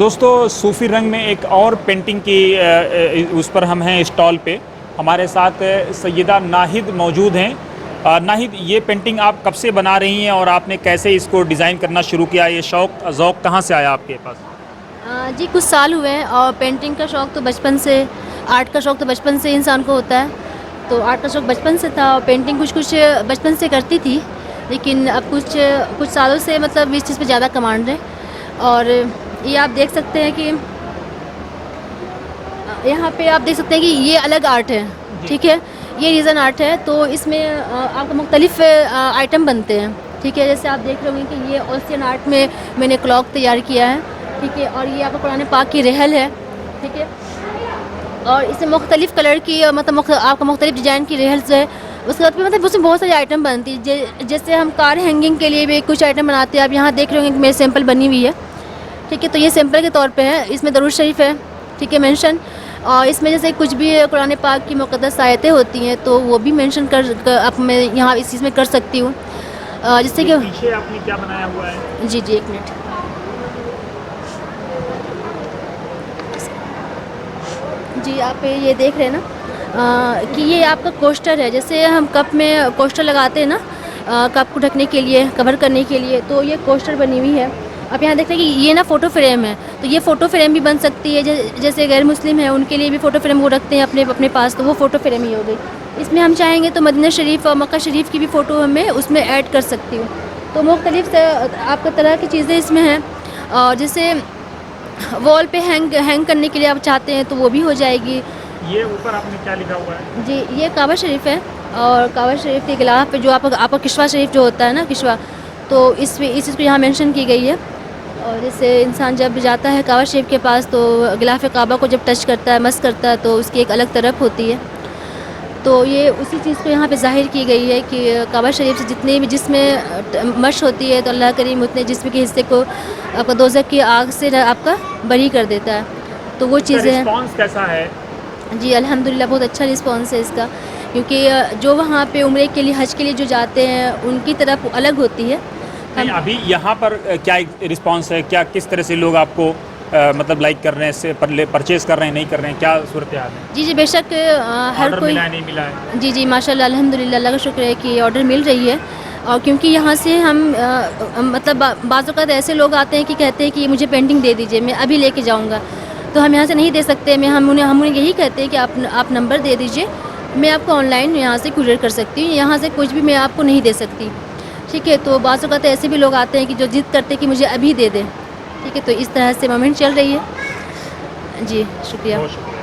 दोस्तों सूफी रंग में एक और पेंटिंग की उस पर हम हैं स्टॉल पे। हमारे साथ सैयदा नाहिद मौजूद हैं। नाहिद, ये पेंटिंग आप कब से बना रही हैं और आपने कैसे इसको डिज़ाइन करना शुरू किया? ये ज़ौक़ कहाँ से आया आपके पास? जी कुछ साल हुए हैं और पेंटिंग का शौक़ तो बचपन से, आर्ट का शौक़ तो बचपन से इंसान को होता है। तो आर्ट का शौक़ बचपन से था और पेंटिंग कुछ बचपन से करती थी, लेकिन अब कुछ सालों से मतलब इस चीज़ पे ज़्यादा कमांड है। और ये आप देख सकते हैं कि यहाँ पे आप देख सकते हैं कि ये अलग आर्ट है, ठीक है? ये रीज़न आर्ट है, तो इसमें आपको मुख्तलिफ़ आइटम बनते हैं, ठीक है? जैसे आप देख रहे होंगे कि ये ऑस्ट्रियन आर्ट में मैंने क्लॉक तैयार किया है, ठीक है? और ये आपका कुरान पाक की रहल है, ठीक है? और इसमें मुख्तलिफ़ कलर की मतलब आपका मुख्तलिफ़ डिज़ाइन की रहल्स है। उसके बाद मतलब उसमें बहुत सारी आइटम बनती है। जैसे हम कार हैंगिंग के लिए भी कुछ आइटम बनाते हैं। आप यहाँ देख रहे होंगे कि मेरी सैंपल बनी हुई है, ठीक है? तो ये सैंपल के तौर पे है। इसमें दरूद शरीफ है, ठीक है, मेंशन। और इसमें जैसे कुछ भी कुरान पाक की मुक़द्दस आयतें होती हैं तो वो भी मेंशन कर अब मैं यहाँ इस चीज़ में कर सकती हूँ। जिससे कि पीछे आपने क्या बनाया हुआ है? जी, एक मिनट। जी, आप ये देख रहे हैं ना कि ये आपका कोस्टर है। जैसे हम कप में कोस्टर लगाते हैं ना, कप को ढकने के लिए, कवर करने के लिए, तो ये कोस्टर बनी हुई है। आप यहाँ देख रहे हैं कि ये ना फ़ोटो फ्रेम है, तो ये फ़ोटो फ्रेम भी बन सकती है। जैसे गैर मुस्लिम है उनके लिए भी फ़ोटो फ्रेम वो रखते हैं अपने पास, तो वो फ़ोटो फ्रेम ही हो गई। इसमें हम चाहेंगे तो मदीना शरीफ और मक्का शरीफ की भी फ़ोटो मैं उसमें ऐड कर सकती हूँ। तो मुख्तलिफ़ आपका तरह की चीज़ें इसमें हैं। और जैसे वॉल पे हैंग करने के लिए आप चाहते हैं तो वो भी हो जाएगी। ये ऊपर आपने क्या लिखा हुआ है? जी, ये काबा शरीफ है और काबा शरीफ के गिलाफ पे जो आपका किश्वा शरीफ जो होता है ना, किश्वा, तो इस चीज़ को यहाँ मेंशन की गई है। और जैसे इंसान जब जाता है काबा शरीफ के पास तो गिलाफ काबा को जब टच करता है, मस करता है, तो उसकी एक अलग तरफ होती है। तो ये उसी चीज़ को यहाँ पे ज़ाहिर की गई है कि काबा शरीफ से जितने भी जिसमें मश होती है तो अल्लाह करीम उतने जिस्म के हिस्से को आपका दोज़ख की आग से आपका बरी कर देता है। तो वो चीज़ें हैं। रिस्पॉन्स कैसा है? जी अल्हम्दुलिल्लाह बहुत अच्छा रिस्पॉन्स है इसका, क्योंकि जो वहाँ पे उम्रे के लिए, हज के लिए जो जाते हैं उनकी तरफ अलग होती है। नहीं, अभी यहाँ पर क्या रिस्पॉन्स है? क्या किस तरह से लोग आपको मतलब लाइक कर रहे हैं, इससे परचेज़ कर रहे हैं, नहीं कर रहे हैं, क्या सूरत हाल है? जी बेशक हर कोई मिला है, नहीं मिला है? जी माशाल्लाह अल्हम्दुलिल्लाह, अल्लाह का शुक्र है कि ऑर्डर मिल रही है। और क्योंकि यहाँ से हम मतलब बाज़ औक़ात ऐसे लोग आते हैं कि कहते हैं कि मुझे पेंटिंग दे दीजिए, मैं अभी लेके जाऊँगा, तो हम यहाँ से नहीं दे सकते। हम उन्हें यही कहते हैं कि आप नंबर दे दीजिए, मैं आपको ऑनलाइन यहाँ से कुरियर कर सकती हूँ, यहाँ से कुछ भी मैं आपको नहीं दे सकती, ठीक है? तो बाज़ औक़ात ऐसे भी लोग आते हैं कि जो ज़िद करते हैं कि मुझे अभी दे दें, ठीक है? तो इस तरह से मूवमेंट चल रही है। जी शुक्रिया। बहुत शुक्रिया।